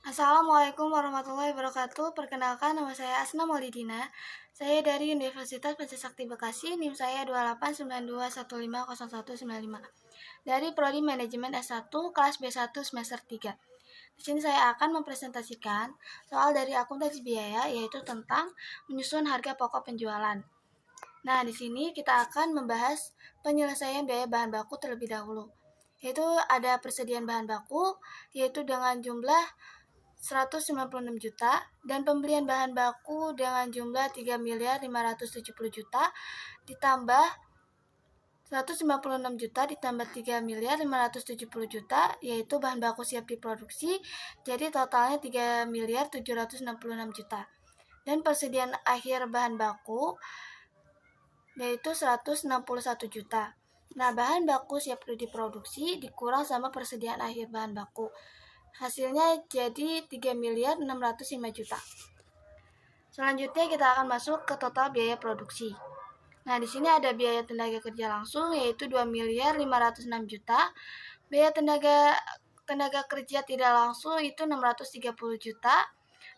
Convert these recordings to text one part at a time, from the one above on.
Assalamualaikum warahmatullahi wabarakatuh. Perkenalkan, nama saya Asna Maulidina. Saya dari Universitas Pancasakti Bekasi, NIM saya 2892150195. Dari Prodi Manajemen S1 kelas B1 semester 3. Di sini saya akan mempresentasikan soal dari akuntansi biaya, yaitu tentang menyusun harga pokok penjualan. Nah, di sini kita akan membahas penyelesaian biaya bahan baku terlebih dahulu. Yaitu ada persediaan bahan baku, yaitu dengan jumlah 196 juta dan pembelian bahan baku dengan jumlah 3.570 juta ditambah 196 juta ditambah 3.570 juta, yaitu bahan baku siap diproduksi, jadi totalnya 3.766 juta. Dan persediaan akhir bahan baku yaitu 161 juta. Nah, bahan baku siap diproduksi dikurang sama persediaan akhir bahan baku. Hasilnya jadi 3.605 juta. Selanjutnya kita akan masuk ke total biaya produksi. Nah, di sini ada biaya tenaga kerja langsung yaitu 2.506 juta. Biaya tenaga kerja tidak langsung itu 630 juta.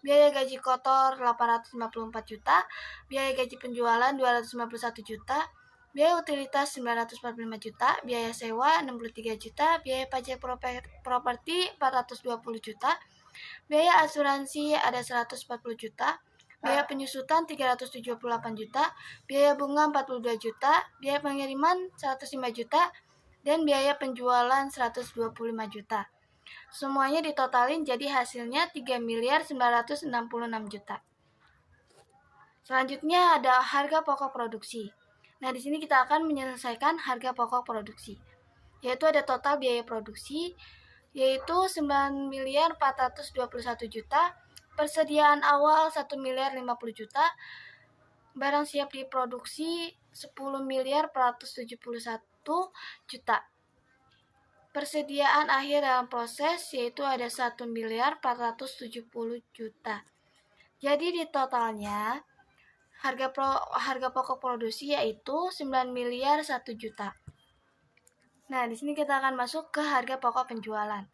Biaya gaji kotor 854 juta. Biaya gaji penjualan 251 juta. Biaya utilitas 945 juta, biaya sewa 63 juta, biaya pajak properti 420 juta, biaya asuransi ada 140 juta, biaya penyusutan 378 juta, biaya bunga 42 juta, biaya pengiriman 105 juta, dan biaya penjualan 125 juta. Semuanya ditotalin jadi hasilnya 3.966 juta. Selanjutnya ada harga pokok produksi. Nah, di sini kita akan menyelesaikan harga pokok produksi. Yaitu ada total biaya produksi yaitu 9.421 juta, persediaan awal 1.050 juta, barang siap diproduksi 10.471 juta. Persediaan akhir dalam proses yaitu ada 1.470 juta. Jadi di totalnya harga pokok produksi yaitu 9.001 juta. Nah, di sini kita akan masuk ke harga pokok penjualan.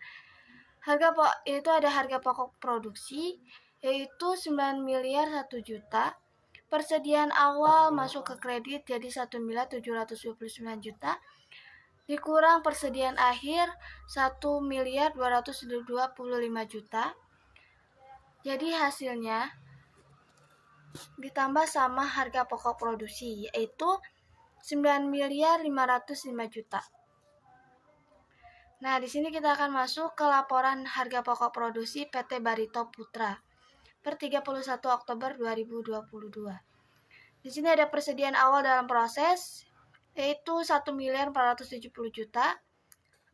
Itu ada harga pokok produksi yaitu 9.001 juta. Persediaan awal masuk ke kredit jadi 1.729 juta. Dikurang persediaan akhir 1.225 juta. Jadi hasilnya ditambah sama harga pokok produksi yaitu 9.505 juta. Nah, di sini kita akan masuk ke laporan harga pokok produksi PT Barito Putra per 31 Oktober 2022. Di sini ada persediaan awal dalam proses yaitu 1.470 juta.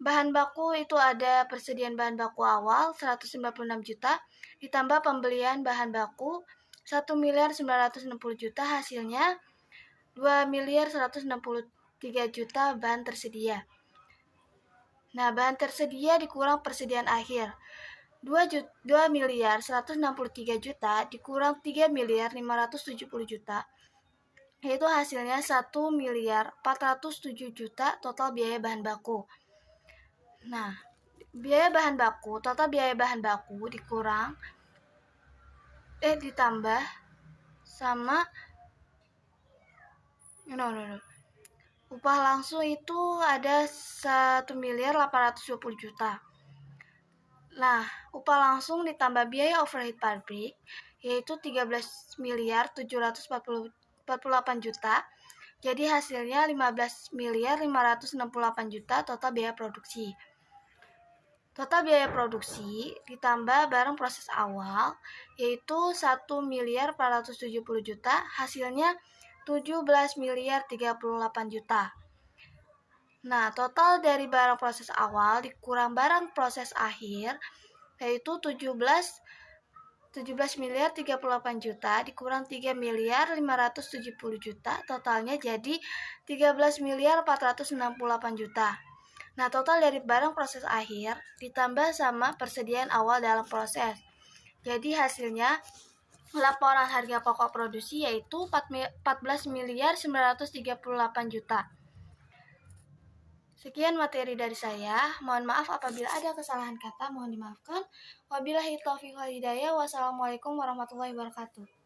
Bahan baku itu ada persediaan bahan baku awal 196 juta ditambah pembelian bahan baku 1.960 juta, hasilnya 2.163 juta bahan tersedia. Nah, bahan tersedia dikurang persediaan akhir 2.163 juta dikurang 3.570 juta, yaitu hasilnya 1.407 juta total biaya bahan baku. Nah, total biaya bahan baku ditambah sama upah langsung itu ada 1.820 juta. Nah, upah langsung ditambah biaya overhead pabrik yaitu 13.748 juta. Jadi hasilnya 15.568 juta total biaya produksi. Total biaya produksi ditambah barang proses awal yaitu 1.470 juta, hasilnya 17.038 juta. Nah, total dari barang proses awal dikurang barang proses akhir yaitu 17.038 juta dikurang 3.570 juta, totalnya jadi 13.468 juta. Nah, total dari barang proses akhir ditambah sama persediaan awal dalam proses. Jadi hasilnya laporan harga pokok produksi yaitu 14.938 juta. Sekian materi dari saya. Mohon maaf apabila ada kesalahan kata, mohon dimaafkan. Wabillahi taufiq wal hidayah. Wassalamualaikum warahmatullahi wabarakatuh.